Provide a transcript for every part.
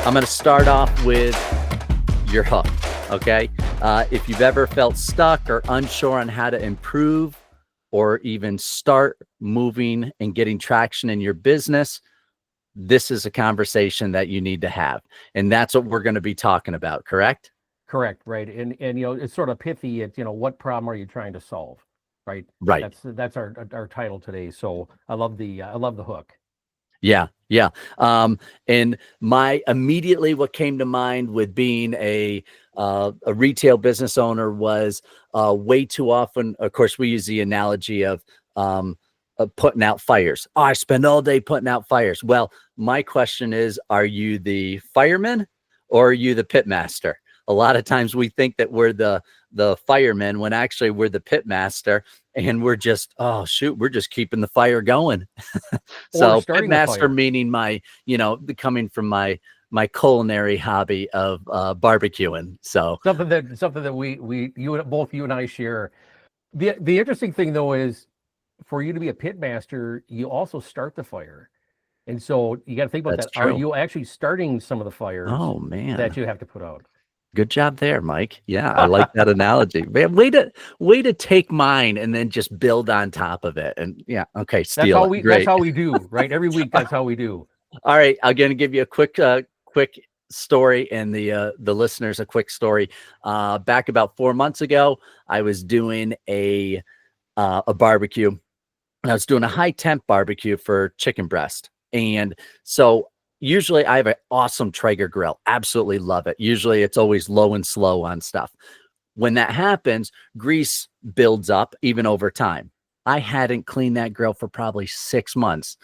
I'm going to start off with your hook, okay? If you've ever felt stuck or unsure on how to improve or even start moving and getting traction in your business, this is a conversation that you need to have. And that's what we're going to be talking about, correct? Correct, right. And it's sort of pithy. It's, what problem are you trying to solve? Right. Right. That's our title today. So I love the hook. Yeah. Yeah. And immediately what came to mind with being a retail business owner was way too often, of course, we use the analogy of putting out fires. Oh, I spend all day putting out fires. Well, my question is, are you the fireman or are you the pitmaster? A lot of times we think that we're the fireman when actually we're the pitmaster, and we're just, oh shoot, we're just keeping the fire going. So pitmaster meaning coming from my culinary hobby of barbecuing. So something that you and I share. The interesting thing though is, for you to be a pitmaster, you also start the fire. And so you got to think about that. True. Are you actually starting some of the fires that you have to put out? Good job there, Mike. Yeah, I like that analogy. Man, way to take mine and then just build on top of it. And yeah, okay, steal it. That's how we do, right? Every week, that's how we do. All right, I'm going to give you a quick story, and the listeners a quick story. Back about 4 months ago, I was doing a barbecue. I was doing a high temp barbecue for chicken breast, and so usually I have an awesome Traeger grill. Absolutely love it. Usually it's always low and slow on stuff. When that happens, grease builds up even over time. I hadn't cleaned that grill for probably 6 months.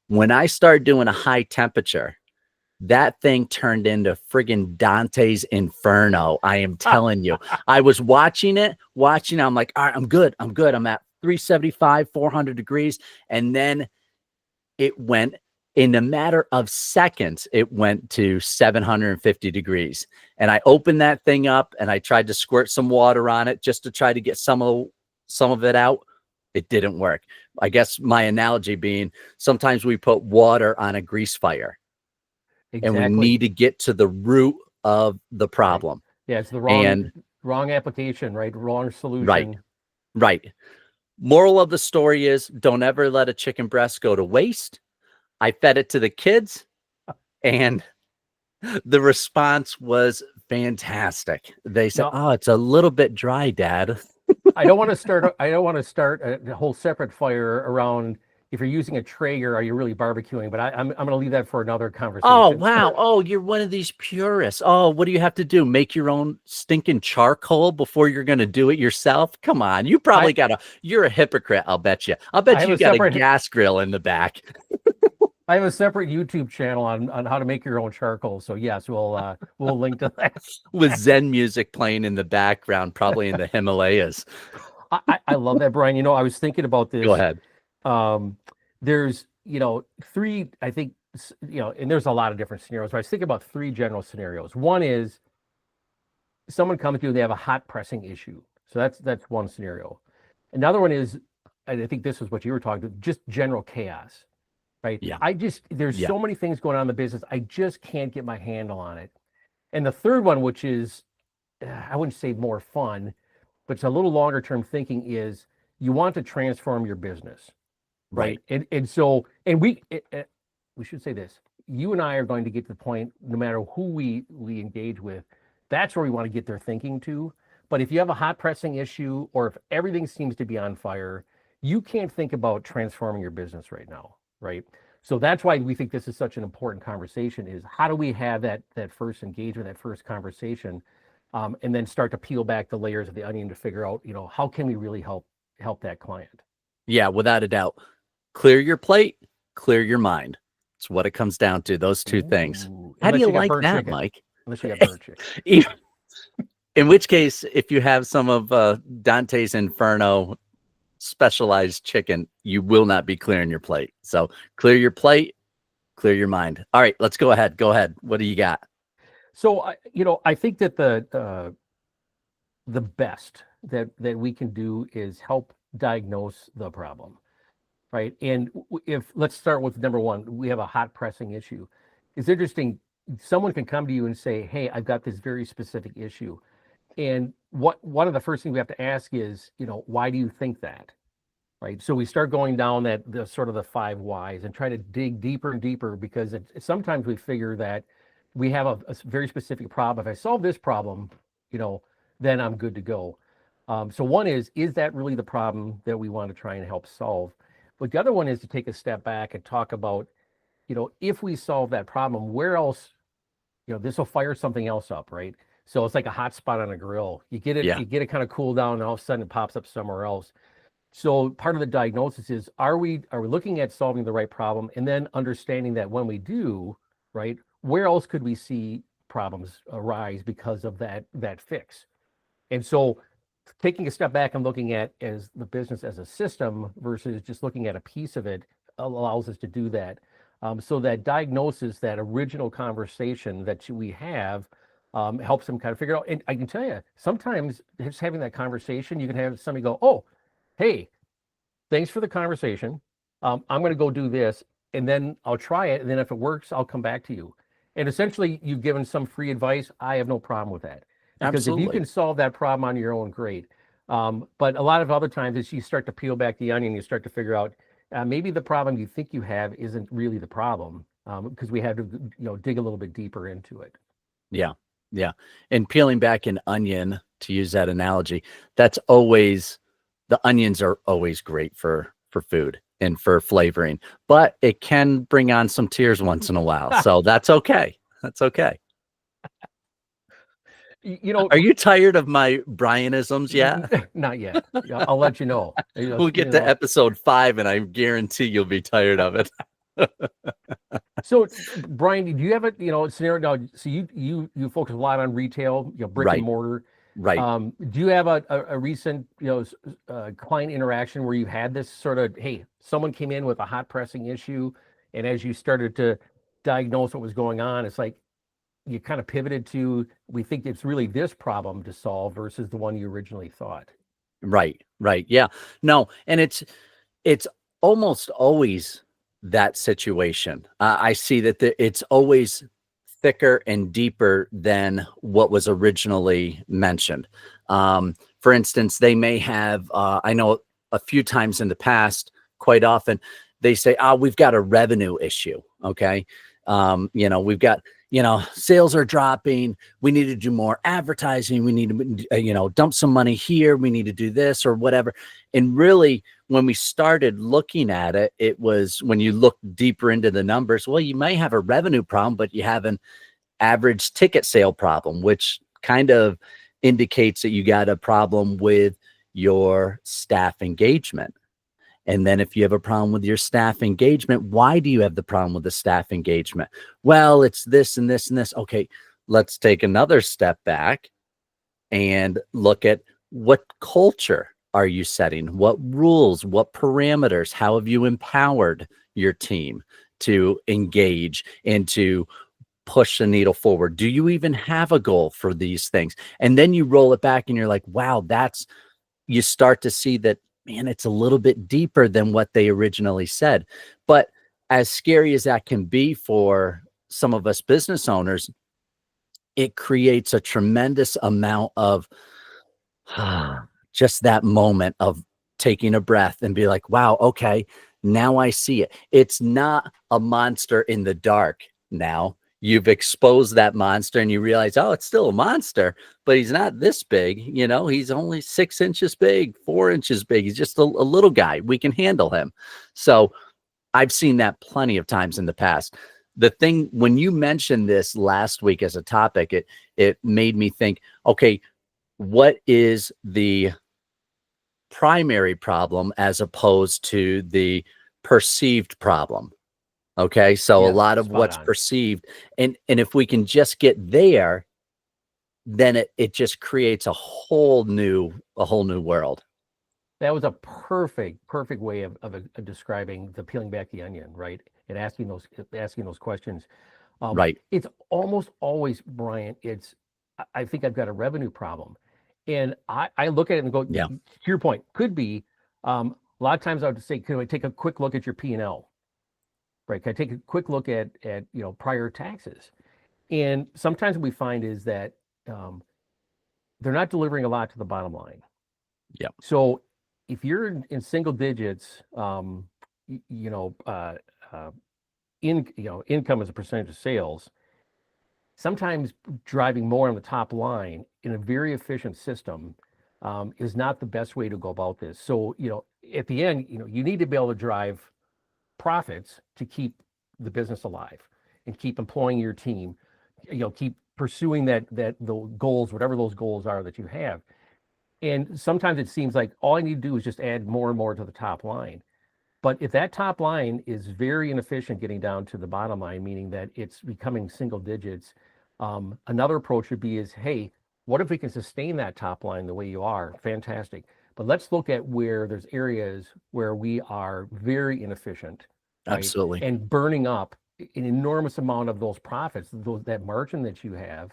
When I started doing a high temperature, that thing turned into friggin' Dante's Inferno. I am telling you. I was watching. I'm like, all right, I'm good. I'm at 375, 400 degrees. And then it went, in a matter of seconds, it went to 750 degrees. And I opened that thing up and I tried to squirt some water on it just to try to get some of it out. It didn't work. I guess my analogy being, sometimes we put water on a grease fire. Exactly. And we need to get to the root of the problem. Right. Yeah, it's the wrong application, right? Wrong solution. Right. Moral of the story is, don't ever let a chicken breast go to waste. I fed it to the kids, and the response was fantastic. They said, "Oh, it's a little bit dry, Dad." I don't want to start a whole separate fire around, if you're using a Traeger, are you really barbecuing? But I'm going to leave that for another conversation. Oh, wow. Oh, you're one of these purists. Oh, what do you have to do? Make your own stinking charcoal before you're going to do it yourself? Come on. You probably you're a hypocrite. I'll bet you. You got a gas grill in the back. I have a separate YouTube channel on how to make your own charcoal. So yes, we'll link to that. With Zen music playing in the background, probably in the Himalayas. I love that, Brian. I was thinking about this. Go ahead. There's, three, I think, and there's a lot of different scenarios, but I was thinking about three general scenarios. One is someone comes to you, they have a hot pressing issue. So that's one scenario. Another one is, I think this is what you were talking about, just general chaos, right? Yeah. There's so many things going on in the business. I just can't get my handle on it. And the third one, which is, I wouldn't say more fun, but it's a little longer term thinking, is you want to transform your business. Right. And we should say this, you and I are going to get to the point, no matter who we engage with, that's where we want to get their thinking to. But if you have a hot pressing issue, or if everything seems to be on fire, you can't think about transforming your business right now. Right. So that's why we think this is such an important conversation, is how do we have that first engagement, that first conversation, and then start to peel back the layers of the onion to figure out, how can we really help that client? Yeah, without a doubt. Clear your plate, clear your mind. It's what it comes down to, those two things. How do you like that, Mike? Unless you got burnt chicken. In which case, if you have some of Dante's Inferno specialized chicken, you will not be clearing your plate. So clear your plate, clear your mind. All right, let's go ahead. Go ahead. What do you got? So, I think that the best that we can do is help diagnose the problem. Right. And let's start with number one, we have a hot pressing issue. It's interesting. someone can come to you and say, hey, I've got this very specific issue. And one of the first things we have to ask is, why do you think that? Right. So we start going down the sort of the 5 whys and try to dig deeper and deeper, because sometimes we figure that we have a very specific problem. If I solve this problem, then I'm good to go. So one is that really the problem that we want to try and help solve? But the other one is to take a step back and talk about, if we solve that problem, where else, this will fire something else up, right? So it's like a hot spot on a grill. You get Yeah, it kind of cool down, and all of a sudden it pops up somewhere else. So part of the diagnosis is, are we looking at solving the right problem, and then understanding that when we do, right, where else could we see problems arise because of that fix? And so taking a step back and looking at as the business as a system versus just looking at a piece of it allows us to do that. So that diagnosis, that original conversation that we have, helps them kind of figure out. And I can tell you, sometimes just having that conversation, you can have somebody go, oh, hey, thanks for the conversation. I'm going to go do this, and then I'll try it. And then if it works, I'll come back to you. And essentially, you've given some free advice. I have no problem with that, because if you absolutely. can solve that problem on your own, great. But a lot of other times, as you start to peel back the onion, you start to figure out maybe the problem you think you have isn't really the problem, because we had to, dig a little bit deeper into it. Yeah. Yeah. And peeling back an onion, to use that analogy, that's always the onions are always great for food and for flavoring, but it can bring on some tears once in a while. So that's okay. That's okay. You you know, Are you tired of my Brianisms yet? not yet. Yeah, I'll let you know. We'll get to episode 5 and I guarantee you'll be tired of it. So, Brian, do you have a scenario now? So you focus a lot on retail, brick and Right. mortar. Right. Do you have a recent client interaction where you had this sort of, hey, someone came in with a hot pressing issue, and as you started to diagnose what was going on, it's like you kind of pivoted to, we think it's really this problem to solve versus the one you originally thought. Right. Right. Yeah. No, and it's almost always that situation. I see that it's always thicker and deeper than what was originally mentioned. For instance, they may have, I know a few times in the past, quite often, they say, oh, we've got a revenue issue. Okay. We've got, sales are dropping. We need to do more advertising. We need to, dump some money here. We need to do this or whatever. And really, when we started looking at it, it was when you look deeper into the numbers, well, you may have a revenue problem, but you have an average ticket sale problem, which kind of indicates that you got a problem with your staff engagement. And then if you have a problem with your staff engagement, why do you have the problem with the staff engagement? Well, it's this and this and this. Okay, let's take another step back and look at what culture are you setting? What rules, what parameters, how have you empowered your team to engage and to push the needle forward? Do you even have a goal for these things? And then you roll it back and you're like, wow, you start to see that, man, it's a little bit deeper than what they originally said. But as scary as that can be for some of us business owners, it creates a tremendous amount of just that moment of taking a breath and be like, wow, okay, now I see it. It's not a monster in the dark now. You've exposed that monster and you realize, oh, it's still a monster, but he's not this big. He's only 6 inches big, 4 inches big. He's just a little guy. We can handle him. So I've seen that plenty of times in the past. The thing, when you mentioned this last week as a topic, it made me think, okay, what is the primary problem as opposed to the perceived problem? Okay. So a Yes, lot of spot what's on. perceived, and if we can just get there, then it just creates a whole new world. That was a perfect way of describing the peeling back the onion, right? And asking those questions. Right. It's almost always, Brian, I think I've got a revenue problem. And I look at it and go, Yeah. to your point, could be, a lot of times I would say, can I take a quick look at your P&L, right? Can I take a quick look at prior taxes? And sometimes what we find is that they're not delivering a lot to the bottom line. Yeah. So if you're in single digits, you know, income as a percentage of sales, sometimes driving more on the top line in a very efficient system is not the best way to go about this. So, at the end, you need to be able to drive profits to keep the business alive and keep employing your team, keep pursuing the goals, whatever those goals are that you have. And sometimes it seems like all I need to do is just add more and more to the top line. But if that top line is very inefficient getting down to the bottom line, meaning that it's becoming single digits, another approach would be hey, what if we can sustain that top line the way you are? Fantastic. But let's look at where there's areas where we are very inefficient, right? Absolutely. And burning up an enormous amount of those profits, that margin that you have,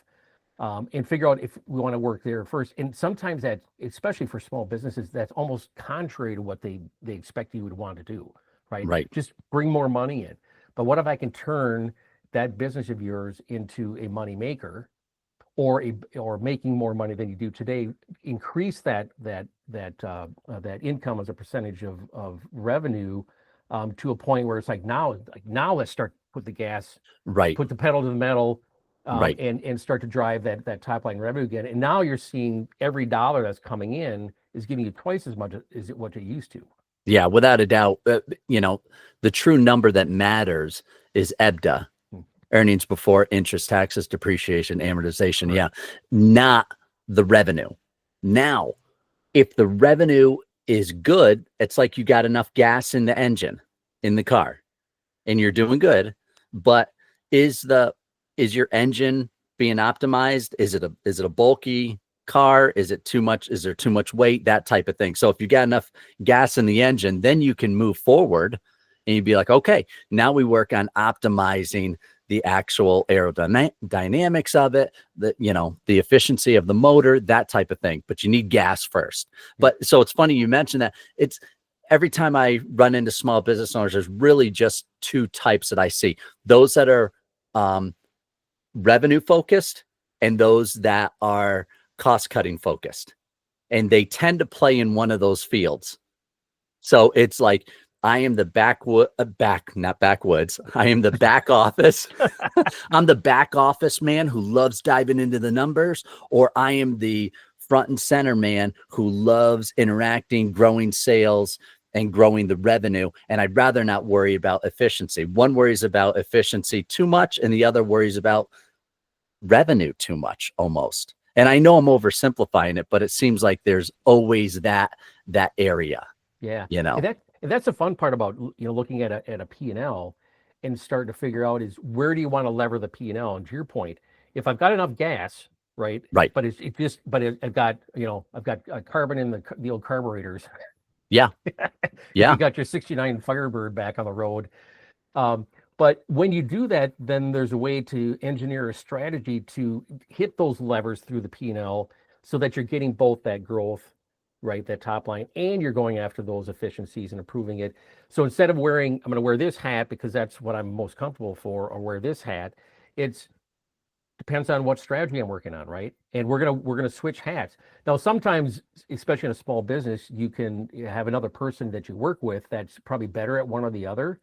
and figure out if we want to work there first. And sometimes that, especially for small businesses, that's almost contrary to what they expect you would want to do, right? Right. Just bring more money in. But what if I can turn that business of yours into a money maker, or making more money than you do today, increase that income as a percentage of revenue, to a point where it's now let's start put the gas, Right. put the pedal to the metal, Right. and start to drive that top line revenue again. And now you're seeing every dollar that's coming in is giving you twice as much as what it used to. Yeah, without a doubt. The true number that matters is EBITDA, earnings before interest, taxes, depreciation, amortization. Right. Yeah, not the revenue. Now, if the revenue is good, it's like you got enough gas in the engine in the car and you're doing good. But is your engine being optimized? Is it a bulky car? Is it too much? Is there too much weight? That type of thing. So if you got enough gas in the engine, then you can move forward and you'd be like, okay, now we work on optimizing the actual aerodynamics of it, the efficiency of the motor, that type of thing. But you need gas first. But so it's funny you mentioned that. It's every time I run into small business owners, there's really just two types that I see: those that are revenue focused and those that are cost cutting focused. And they tend to play in one of those fields. So it's like, I am the not backwoods. I am the back office. I'm the back office man who loves diving into the numbers, or I am the front and center man who loves interacting, growing sales, and growing the revenue. And I'd rather not worry about efficiency. One worries about efficiency too much, and the other worries about revenue too much, almost. And I know I'm oversimplifying it, but it seems like there's always that area. Yeah. And that's the fun part about looking at a P&L and starting to figure out is where do you want to lever the P&L? And to your point, if I've got enough gas, right? But I've got carbon in the old carburetors. Yeah. Yeah. You got your 69 Firebird back on the road. But when you do that, then there's a way to engineer a strategy to hit those levers through the P&L so that you're getting both that growth, right, that top line, and you're going after those efficiencies and improving it. So instead of I'm going to wear this hat because that's what I'm most comfortable for, or wear this hat, depends on what strategy I'm working on, right? And we're gonna switch hats. Now, sometimes, especially in a small business, you can have another person that you work with that's probably better at one or the other,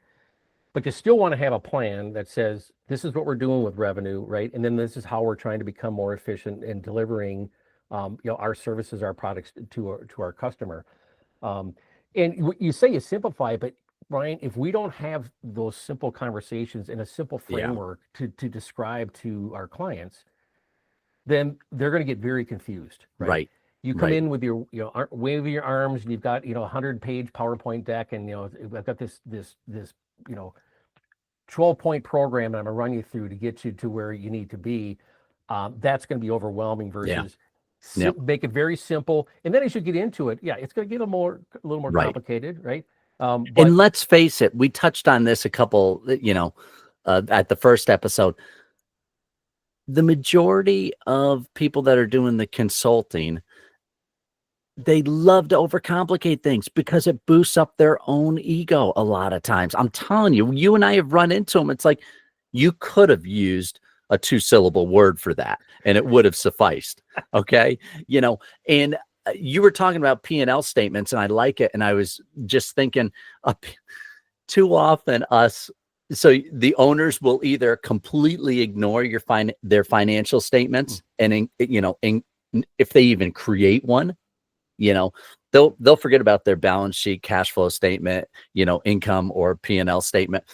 but you still want to have a plan that says this is what we're doing with revenue, right? And then this is how we're trying to become more efficient in delivering our services, our products to our customer. And you say you simplify, but Brian, if we don't have those simple conversations in a simple framework to describe to our clients, then they're going to get very confused, right? You come in with your, waving your arms, and you've got, 100-page PowerPoint deck, and I've got this 12-point program that I'm gonna run you through to get you to where you need to be. That's going to be overwhelming versus make it very simple. And then as you get into it, it's going to get a little more complicated, right? And let's face it, we touched on this a couple, at the first episode. The majority of people that are doing the consulting, they love to overcomplicate things because it boosts up their own ego a lot of times. I'm telling you, you and I have run into them. It's like you could have used a 2-syllable word for that, and it would have sufficed. Okay. And you were talking about P&L statements, and I like it. And I was just thinking, too often so the owners will either completely ignore their financial statements, and if they even create one, they'll forget about their balance sheet, cash flow statement, income or P&L statement.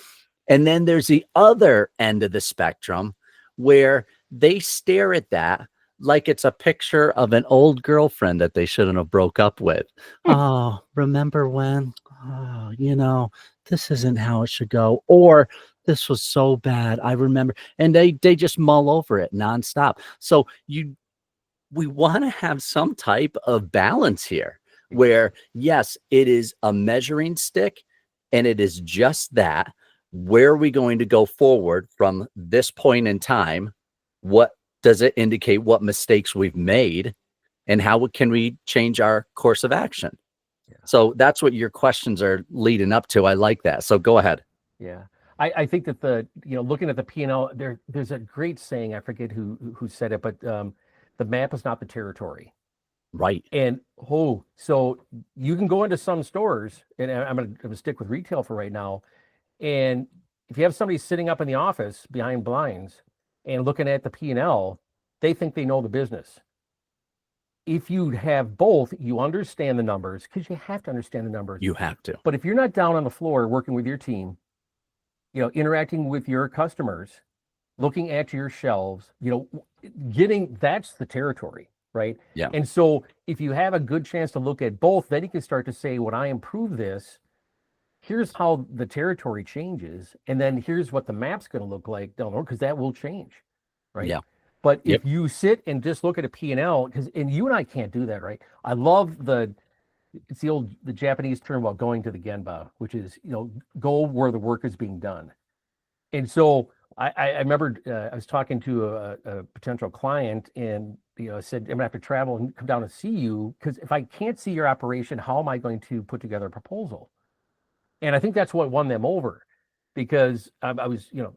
And then there's the other end of the spectrum where they stare at that like it's a picture of an old girlfriend that they shouldn't have broke up with. Oh, remember when? Oh, this isn't how it should go. Or this was so bad. I remember. And they just mull over it nonstop. So we want to have some type of balance here where, yes, it is a measuring stick, and it is just that. Where are we going to go forward from this point in time? What does it indicate? What mistakes we've made, and how can we change our course of action? Yeah. So that's what your questions are leading up to. I like that. So go ahead. Yeah. I think that looking at the P&L, there's a great saying, I forget who said it, but the map is not the territory. Right. And so you can go into some stores, and I'm gonna stick with retail for right now. And if you have somebody sitting up in the office behind blinds and looking at the P&L, they think they know the business. If you have both, you understand the numbers, because you have to understand the numbers. You have to. But if you're not down on the floor working with your team, interacting with your customers, looking at your shelves, that's the territory, right? Yeah. And so if you have a good chance to look at both, then you can start to say, when I improve this, here's how the territory changes, and then here's what the map's going to look like down the road, because that will change, right? Yeah. But if you sit and just look at a P&L, and you and I can't do that, right? I love the Japanese term about going to the Genba, which is, go where the work is being done. And so I remember I was talking to a potential client, and said, I'm gonna have to travel and come down and see you, because if I can't see your operation, how am I going to put together a proposal? And I think that's what won them over, because I was, a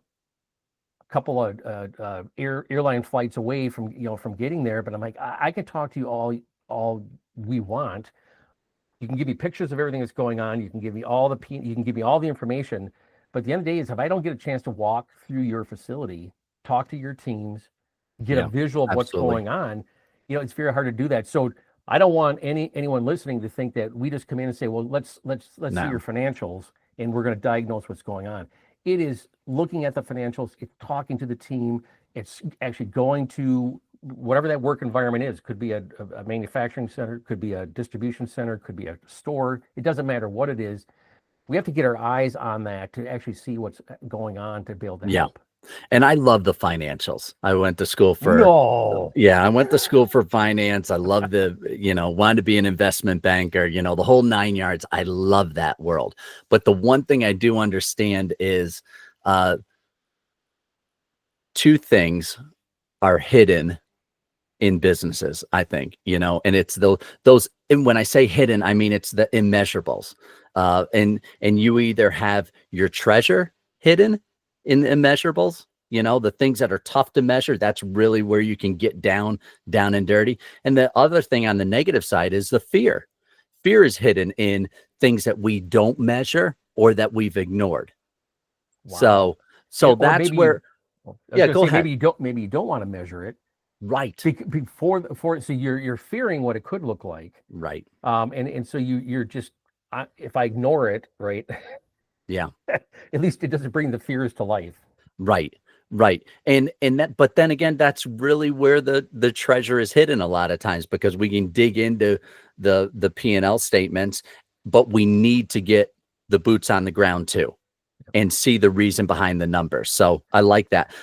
couple of airline flights away from getting there, but I'm like, I can talk to you all we want. You can give me pictures of everything that's going on. You can give me you can give me all the information. But at the end of the day, is if I don't get a chance to walk through your facility, talk to your teams, get a visual of what's going on, it's very hard to do that. So I don't want anyone listening to think that we just come in and say, well, let's see your financials, and we're going to diagnose what's going on. It is looking at the financials, it's talking to the team, it's actually going to whatever that work environment is. Could be a manufacturing center, could be a distribution center, could be a store. It doesn't matter what it is. We have to get our eyes on that to actually see what's going on to be able to help. And I love the financials. I went to school for finance. I love wanted to be an investment banker, the whole 9 yards. I love that world. But the one thing I do understand is two things are hidden in businesses, I think, and it's those, and when I say hidden, I mean, it's the immeasurables. And you either have your treasure hidden in the immeasurables, the things that are tough to measure. That's really where you can get down and dirty. And the other thing on the negative side is the fear. Fear is hidden in things that we don't measure or that we've ignored. Wow. So that's where, go ahead. Maybe you don't want to measure it. Right. Before, so you're fearing what it could look like. Right. And so you're just, if I ignore it, right? Yeah. At least it doesn't bring the fears to life. Right. And that, but then again, that's really where the treasure is hidden a lot of times, because we can dig into the P&L statements, but we need to get the boots on the ground too, and see the reason behind the numbers. So I like that.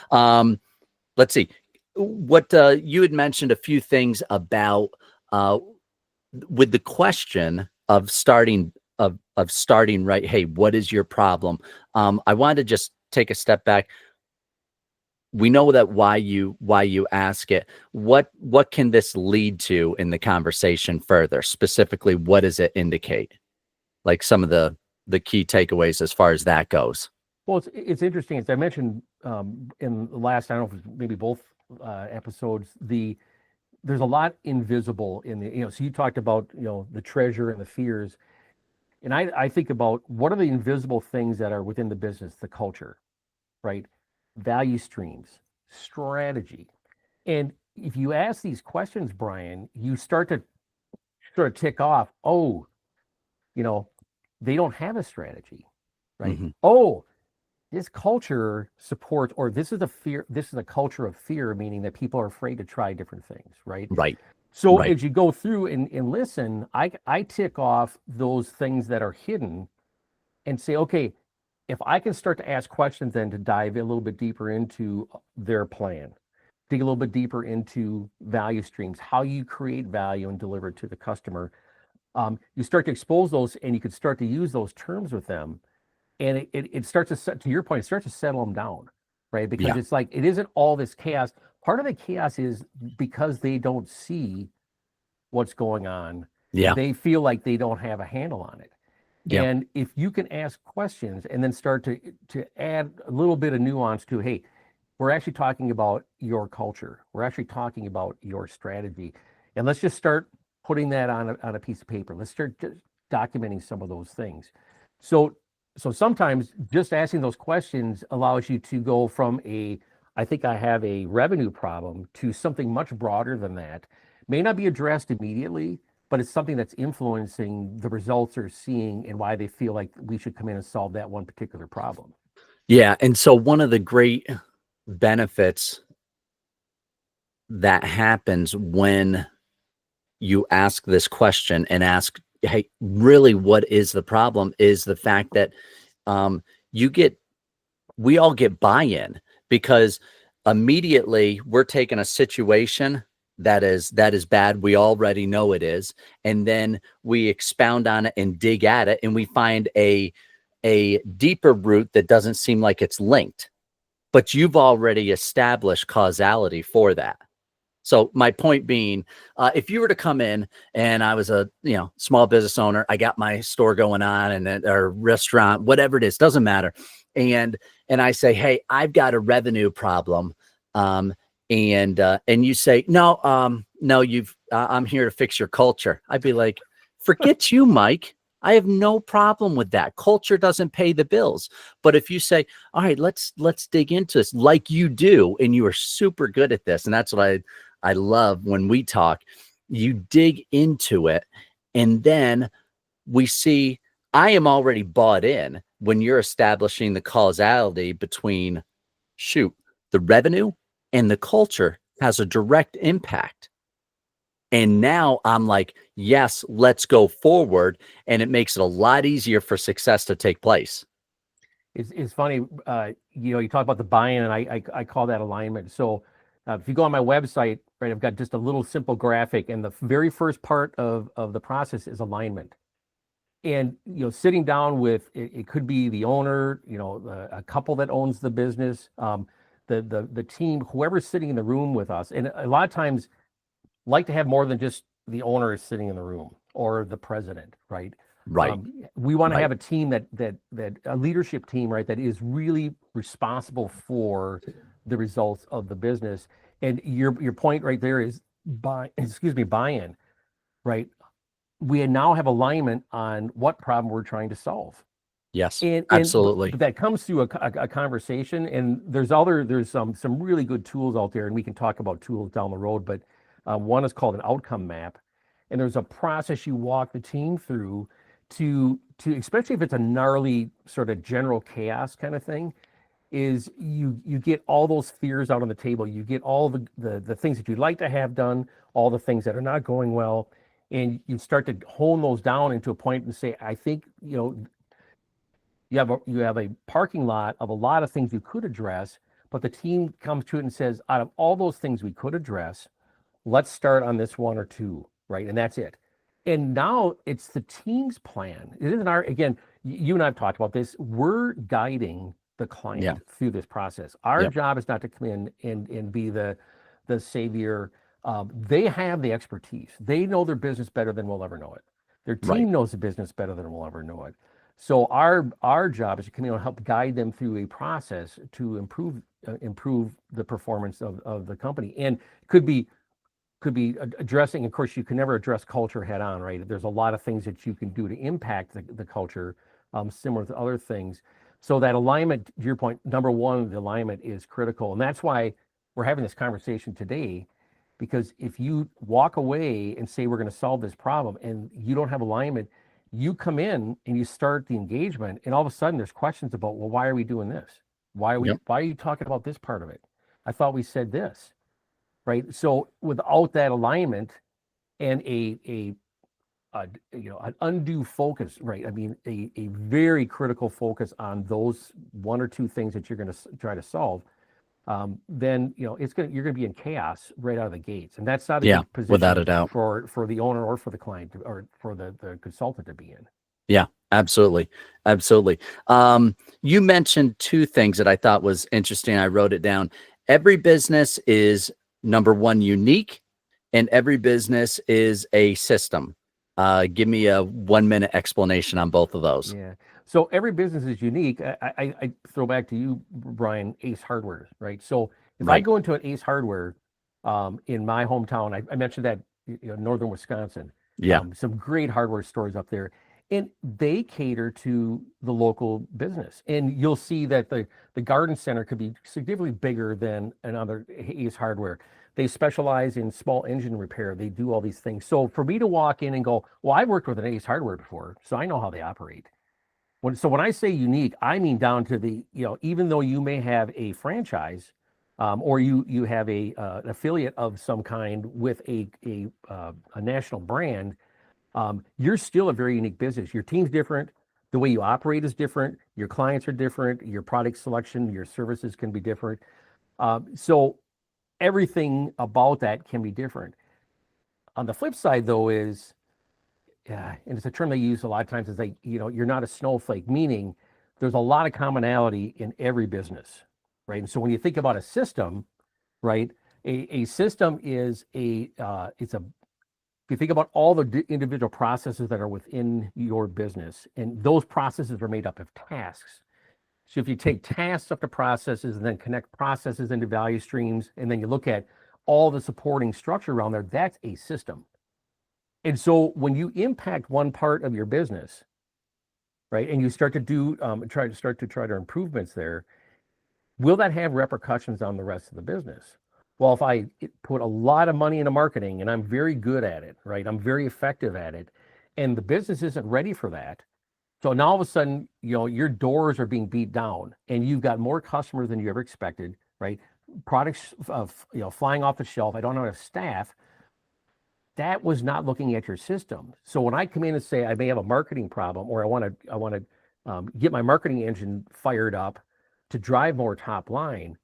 Let's see what you had mentioned a few things about with the question of starting right. Hey, what is your problem? I wanted to just take a step back. We know that why you ask it. What can this lead to in the conversation further? Specifically, what does it indicate? Like some of the key takeaways as far as that goes. Well, it's interesting. As I mentioned in the last, I don't know if it's maybe both episodes, there's a lot invisible in the, so you talked about, the treasure and the fears. And I think about what are the invisible things that are within the business, the culture, right? Value streams, strategy. And if you ask these questions, Brian, you start to sort of tick off, oh, you know, they don't have a strategy, right? Hmm. Oh, this culture supports, or this is a fear, this is a culture of fear, meaning that people are afraid to try different things, right? Right. So Right. as you go through and listen, I tick off those things that are hidden and say, okay, if I can start to ask questions then to dive a little bit deeper into their plan, dig a little bit deeper into value streams, how you create value and deliver it to the customer, you start to expose those and you can start to use those terms with them. And it starts to set, to your point, it starts to settle them down, right? Because Yeah. it's like, it isn't all this chaos. Part of the chaos is because they don't see what's going on, Yeah. they feel like they don't have a handle on it. Yeah. And if you can ask questions and then start to add a little bit of nuance to, hey, we're actually talking about your culture. We're actually talking about your strategy. And let's just start putting that on a piece of paper. Let's start just documenting some of those things. So so sometimes just asking those questions allows you to go from I think I have a revenue problem to something much broader than that. May not be addressed immediately, but it's something that's influencing the results they're seeing and why they feel like we should come in and solve that one particular problem. Yeah. And so one of the great benefits that happens when you ask this question and ask, hey, really, what is the problem? Is the fact that um, you get, we all get buy-in because immediately we're taking a situation that is bad. We already know it is, and then we expound on it and dig at it, and we find a deeper root that doesn't seem like it's linked. But you've already established causality for that. So my point being, if you were to come in and I was a small business owner, I got my store going on and or restaurant, whatever it is, doesn't matter, and I say, hey, I've got a revenue problem, and you say, no, no, I'm here to fix your culture. I'd be like, forget you, Mike. I have no problem with that. Culture doesn't pay the bills. But if you say, all right, let's dig into this like you do, and you are super good at this, and that's what I love when we talk, you dig into it, and then we see I am already bought in when you're establishing the causality between, shoot, the revenue and the culture has a direct impact. And now I'm like, yes, let's go forward. And it makes it a lot easier for success to take place. It's funny, you talk about the buy-in, and I call that alignment. So if you go on my website, right, I've got just a little simple graphic, and the very first part of the process is alignment. And sitting down with it could be the owner, a couple that owns the business, the team, whoever's sitting in the room with us. And a lot of times like to have more than just the owner is sitting in the room or the president, right? Right. We want to Right. have a team that a leadership team, right, that is really responsible for the results of the business. And your point right there is buy-in, right? We now have alignment on what problem we're trying to solve. Yes, And absolutely. but that comes through a conversation, and there's some really good tools out there, and we can talk about tools down the road. But one is called an outcome map, and there's a process you walk the team through to especially if it's a gnarly sort of general chaos kind of thing, is you get all those fears out on the table. You get all the things that you'd like to have done, all the things that are not going well, and you start to hone those down into a point and say, I think you have a parking lot of a lot of things you could address, but the team comes to it and says, out of all those things we could address, let's start on this one or two, right? And that's it. And now it's the team's plan. It isn't again, you and I've talked about this. We're guiding the Yeah. client through this process. Our Yeah. job is not to come in and be the savior. They have the expertise. They know their business better than we'll ever know it. Their Right. team knows the business better than we'll ever know it. So our job is to come in and help guide them through a process to improve the performance of the company, and could be addressing. Of course, you can never address culture head on, right? There's a lot of things that you can do to impact the culture, similar to other things. So that alignment, to your point, number one, the alignment is critical, and that's why we're having this conversation today. Because if you walk away and say we're going to solve this problem, and you don't have alignment, you come in and you start the engagement, and all of a sudden there's questions about, well, why are we doing this? Yep. Why are you talking about this part of it? I thought we said this, right? So without that alignment and an undue focus, right? I mean, a very critical focus on those one or two things that you're going to try to solve, then you're going to be in chaos right out of the gates, and that's not a Yeah, good without a position doubt. for the owner or for the client or for the consultant to be in. Yeah, absolutely. Absolutely. You mentioned two things that I thought was interesting. I wrote it down. Every business is, number one, unique, and every business is a system. Give me a 1 minute explanation on both of those. Yeah. So every business is unique. I throw back to you, Brian, Ace Hardware, right? So if I Right. go into an Ace Hardware in my hometown, I mentioned that, northern Wisconsin, Yeah. some great hardware stores up there, and they cater to the local business. And you'll see that the garden center could be significantly bigger than another Ace Hardware. They specialize in small engine repair. They do all these things. So for me to walk in and go, well, I've worked with an Ace Hardware before, so I know how they operate. When I say unique, I mean down to even though you may have a franchise, or you have an affiliate of some kind with a national brand, you're still a very unique business. Your team's different. The way you operate is different. Your clients are different. Your product selection, your services can be different. So everything about that can be different. On the flip side, though, is, yeah, and it's a term they use a lot of times, is like, you're not a snowflake, meaning there's a lot of commonality in every business, right? And so when you think about a system, right, a system is if you think about all the individual processes that are within your business, and those processes are made up of tasks. So if you take tasks up to processes and then connect processes into value streams, and then you look at all the supporting structure around there, that's a system. And so when you impact one part of your business, right, and you start to try to improvements there, will that have repercussions on the rest of the business? Well, if I put a lot of money into marketing and I'm very good at it, right, I'm very effective at it, and the business isn't ready for that, so now all of a sudden, your doors are being beat down, and you've got more customers than you ever expected, right? Products, flying off the shelf. I don't have enough staff. That was not looking at your system. So when I come in and say I may have a marketing problem, or I want to get my marketing engine fired up to drive more top line,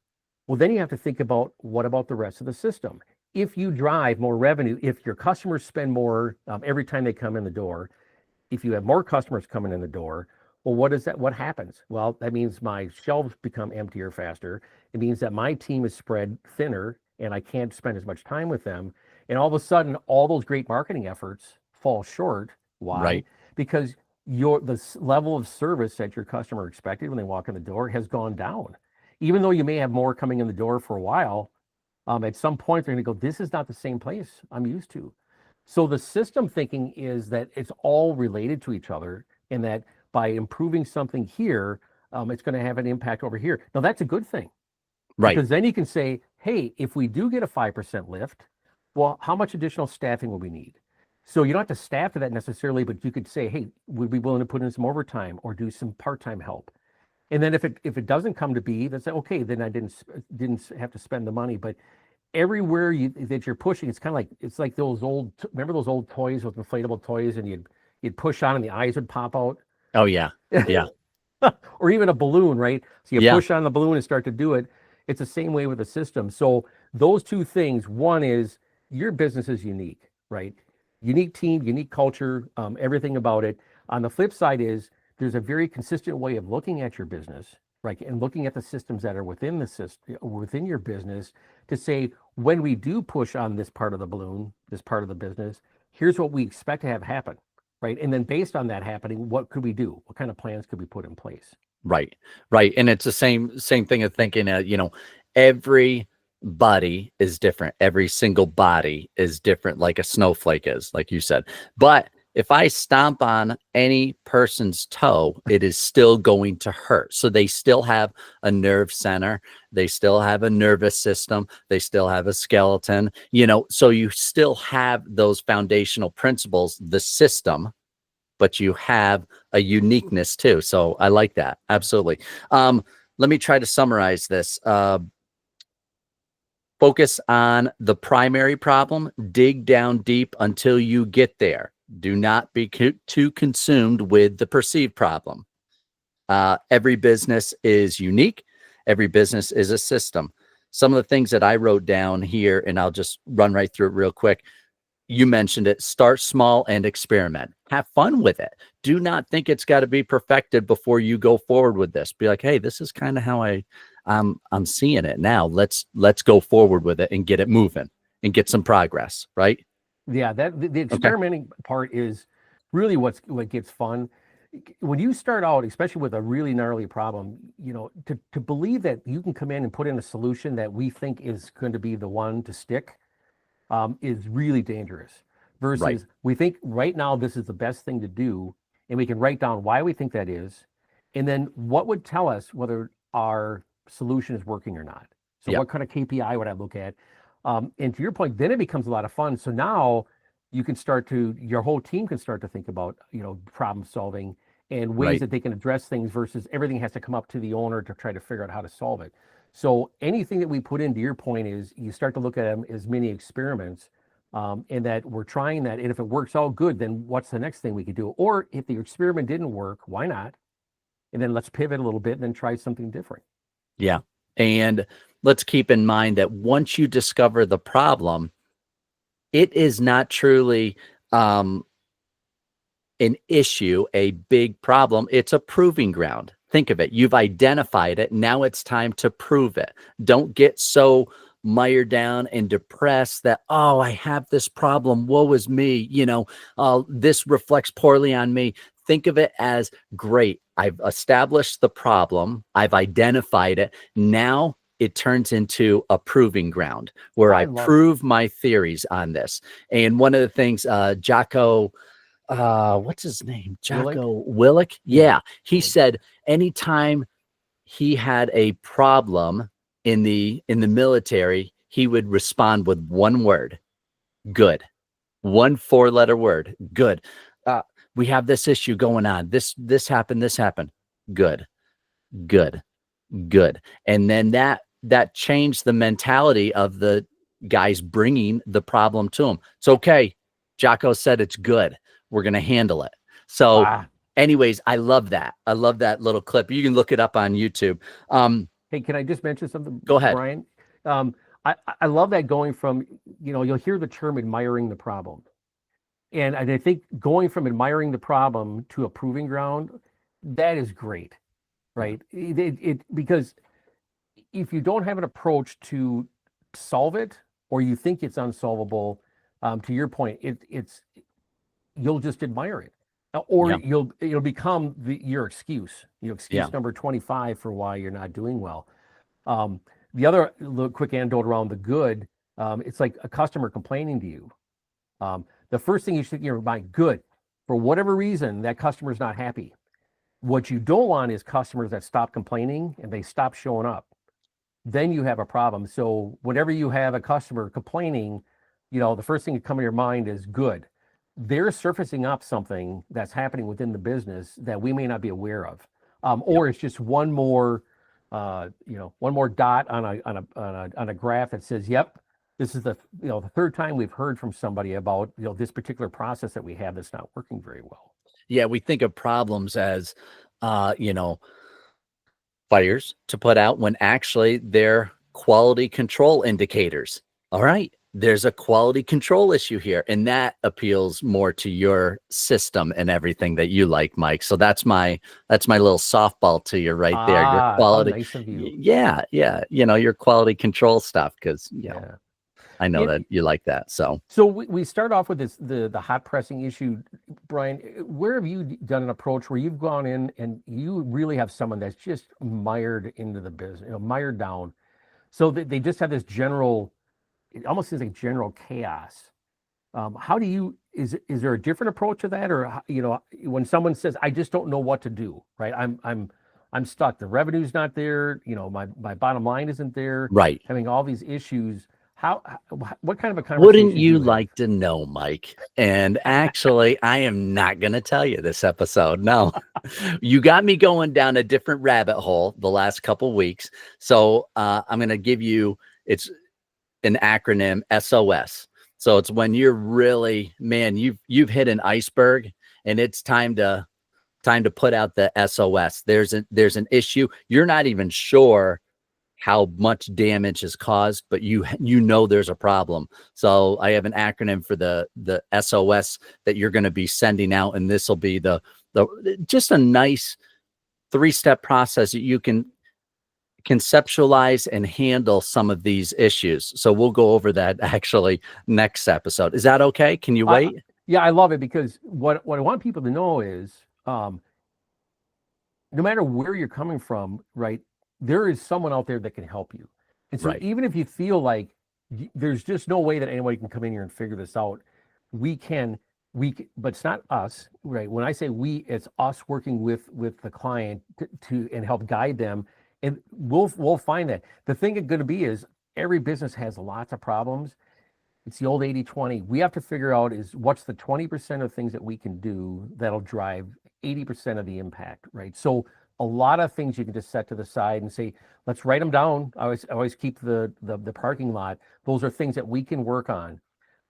well, then you have to think about, what about the rest of the system? If you drive more revenue, if your customers spend more every time they come in the door, if you have more customers coming in the door, well, what happens? Well, that means my shelves become emptier faster. It means that my team is spread thinner and I can't spend as much time with them. And all of a sudden, all those great marketing efforts fall short. Why? Right. Because the level of service that your customer expected when they walk in the door has gone down. Even though you may have more coming in the door for a while, at some point they're going to go, this is not the same place I'm used to. So the system thinking is that it's all related to each other, and that by improving something here, it's going to have an impact over here. Now, that's a good thing, Right. because then you can say, hey, if we do get a 5% lift, well, how much additional staffing will we need? So you don't have to staff to that necessarily, but you could say, hey, would we be willing to put in some overtime or do some part-time help? And then if it doesn't come to be, then say, okay, then I didn't have to spend the money. But everywhere that you're pushing, it's like those remember those old toys with inflatable toys, and you'd push on and the eyes would pop out, Oh, yeah. Yeah. or even a balloon, right? So you Yeah. push on the balloon and start to do it. It's the same way with the system. So those two things, one is your business is unique, right? Unique team, unique culture, everything about it. On the flip side is, there's a very consistent way of looking at your business, right? And looking at the systems that are within the system, within your business, to say, when we do push on this part of the balloon, this part of the business, here's what we expect to have happen, right? And then based on that happening, what could we do? What kind of plans could we put in place? Right. Right. And it's the same thing of thinking, everybody is different. Every single body is different, like a snowflake is, like you said. But if I stomp on any person's toe, it is still going to hurt. So they still have a nerve center. They still have a nervous system. They still have a skeleton, so you still have those foundational principles, the system, but you have a uniqueness too. So I like that. Absolutely. Let me try to summarize this. Focus on the primary problem, dig down deep until you get there. Do not be too consumed with the perceived problem. Every business is unique. Every business is a system. Some of the things that I wrote down here, and I'll just run right through it real quick. You mentioned it. Start small and experiment. Have fun with it. Do not think it's got to be perfected before you go forward with this. Be like, hey, this is kind of how I'm seeing it now. Let's go forward with it and get it moving and get some progress. Right? Yeah, the experimenting part is really what gets fun. When you start out, especially with a really gnarly problem, to believe that you can come in and put in a solution that we think is going to be the one to stick is really dangerous. Versus Right. we think right now this is the best thing to do, and we can write down why we think that is, and then what would tell us whether our solution is working or not. So Yep. what kind of KPI would I look at? And to your point, then it becomes a lot of fun. So now your whole team can start to think about, problem solving and ways Right. that they can address things versus everything has to come up to the owner to try to figure out how to solve it. So anything that we put in, to your point, is you start to look at them as mini experiments, and that we're trying that. And if it works out good, then what's the next thing we could do? Or if the experiment didn't work, why not? And then let's pivot a little bit and then try something different. Yeah. And let's keep in mind that once you discover the problem, it is not truly an issue, a big problem. It's a proving ground. Think of it. You've identified it. Now it's time to prove it. Don't get so mired down and depressed that, oh, I have this problem. Woe is me. This reflects poorly on me. Think of it as, great. I've established the problem. I've identified it. Now it turns into a proving ground where I prove my theories on this. And one of the things, Jocko, what's his name? Jocko Willink. Yeah. He said anytime he had a problem in the military, he would respond with one word: good. One 4-letter word: good. We have this issue going on. This happened. This happened. Good. Good. Good. And then that changed the mentality of the guys bringing the problem to him. It's okay. Jocko said it's good. We're going to handle it. So anyways, I love that. I love that little clip. You can look it up on YouTube. Hey, can I just mention something? Go ahead. Brian? I love that, going from, you'll hear the term admiring the problem. And I think going from admiring the problem to a proving ground, that is great, right? Because if you don't have an approach to solve it, or you think it's unsolvable, to your point, you'll just admire it, or it'll become your excuse. Number 25 for why you're not doing well. The other little quick anecdote around the good, it's like a customer complaining to you. The first thing you should mind, good. For whatever reason, that customer is not happy. What you don't want is customers that stop complaining and they stop showing up. Then you have a problem. So whenever you have a customer complaining, the first thing that comes to your mind is good. They're surfacing up something that's happening within the business that we may not be aware of, or it's just one more dot on a graph that says, "Yep, this is the third time we've heard from somebody about this particular process that we have that's not working very well." Yeah, we think of problems as fires to put out, when actually they're quality control indicators. All right, there's a quality control issue here, and that appeals more to your system and everything that you like, Mike. So that's my little softball to you right there. Your quality, how nice of you. yeah, your quality control stuff, because I know that It, you like that. So so we start off with this the hot pressing issue, Brian. Where have you done an approach where you've gone in and you really have someone that's just mired into the business, mired down, so they just have this general, it almost seems like general chaos. How do you is there a different approach to that, or when someone says, I just don't know what to do, right? I'm stuck. The revenue's not there. My bottom line isn't there. right. Having all these issues. What kind of a Wouldn't conversation do you you have? like to know, Mike? And actually, I am not going to tell you this episode. No, you got me going down a different rabbit hole the last couple weeks. So I'm going to give you, it's an acronym, SOS. So it's when you're really, man, you've hit an iceberg and it's time to put out the SOS. There's an issue. You're not even sure how much damage is caused, but you know there's a problem. So I have an acronym for the SOS that you're going to be sending out, and this will be the just a nice 3-step process that you can conceptualize and handle some of these issues. So we'll go over that actually next episode. Is that okay? Can you I, wait? yeah, I love it because what I want people to know is, no matter where you're coming from, right, there is someone out there that can help you. And so Right. even if you feel like there's just no way that anybody can come in here and figure this out, we can, but it's not us, right? When I say we, it's us working with the client to and help guide them, and we'll find that. The thing that's going to be is every business has lots of problems. It's the old 80/20. We have to figure out is what's the 20% of things that we can do that'll drive 80% of the impact, right? So a lot of things you can just set to the side and say, let's write them down. I always keep the parking lot. Those are things that we can work on,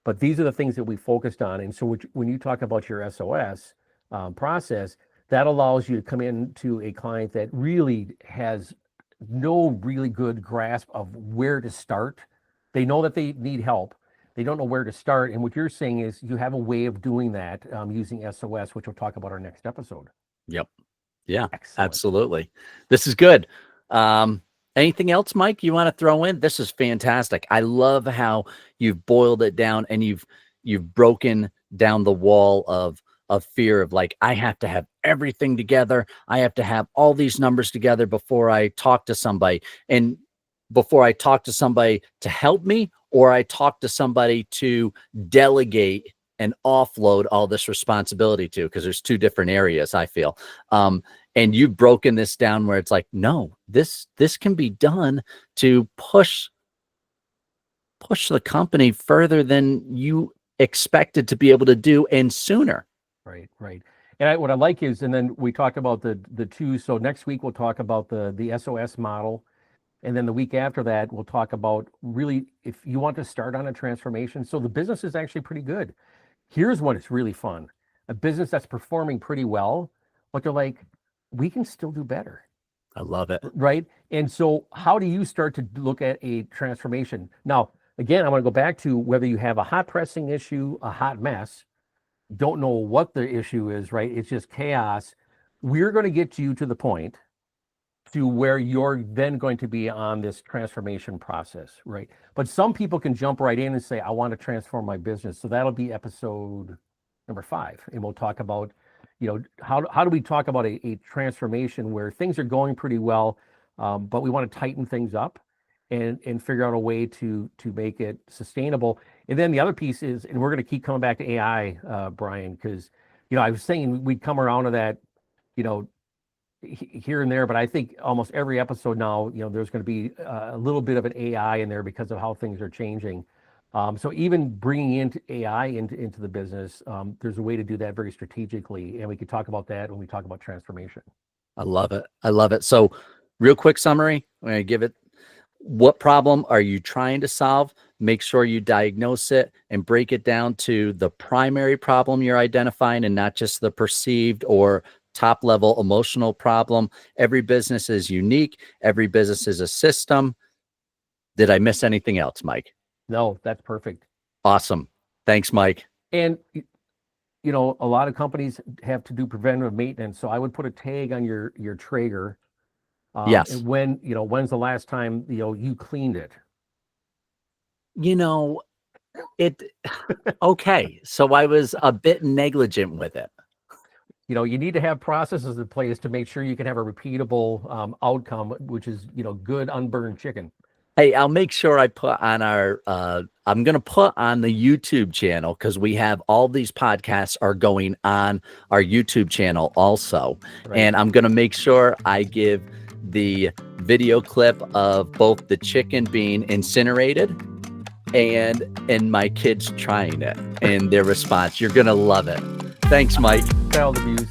but these are the things that we focused on. And so when you talk about your SOS process, that allows you to come into a client that really has no really good grasp of where to start. They know that they need help. They don't know where to start. And what you're saying is you have a way of doing that using SOS, which we'll talk about our next episode. Yep. Yeah, Excellent. absolutely. This is good. Um, Anything else, Mike, you want to throw in? This is fantastic. I love how you've boiled it down and you've broken down the wall of fear of like, I have to have everything together. I have to have all these numbers together before I talk to somebody. And before I talk to somebody to help me, or I talk to somebody to delegate and offload all this responsibility to, because there's two different areas, I feel. And you've broken this down where it's like, no, this can be done to push the company further than you expected to be able to do and sooner. Right, right. And what I like is, and then we talked about the two. So next week we'll talk about the SOS model. And then the week after that, we'll talk about really if you want to start on a transformation. So the business is actually pretty good. Here's when it's really fun. A business that's performing pretty well, but they're like, we can still do better, I love it. right? And so how do you start to look at a transformation? Now, again, I want to go back to whether you have a hot pressing issue, a hot mess, don't know what the issue is, right? It's just chaos. We're going to get you to the point to where you're then going to be on this transformation process, right? But some people can jump right in and say, I want to transform my business. So that'll be episode number 5. And we'll talk about, how do we talk about a transformation where things are going pretty well, but we want to tighten things up and figure out a way to make it sustainable. And then the other piece is, and we're going to keep coming back to AI, Brian, because, I was saying we'd come around to that, here and there, but I think almost every episode now, there's going to be a little bit of an AI in there because of how things are changing. So even bringing into AI into the business, there's a way to do that very strategically, and we could talk about that when we talk about transformation. I love it. I love it. So real quick summary, I'm going to give it. What problem are you trying to solve? Make sure you diagnose it and break it down to the primary problem you're identifying and not just the perceived or top level emotional problem. Every business is unique. Every business is a system. Did I miss anything else, Mike? No, that's perfect. Awesome. Thanks, Mike. And a lot of companies have to do preventative maintenance, so I would put a tag on your Traeger. Yes. And when's the last time you cleaned it? You know, it okay. So I was a bit negligent with it. You know, you need to have processes in place to make sure you can have a repeatable outcome, which is, you know, good unburned chicken. Hey, I'll make sure I put on our I'm going to put on the YouTube channel, because we have all these podcasts are going on our YouTube channel also. Right. And I'm going to make sure I give the video clip of both the chicken being incinerated and my kids trying it and their response. You're going to love it. Thanks, Mike. Child abuse.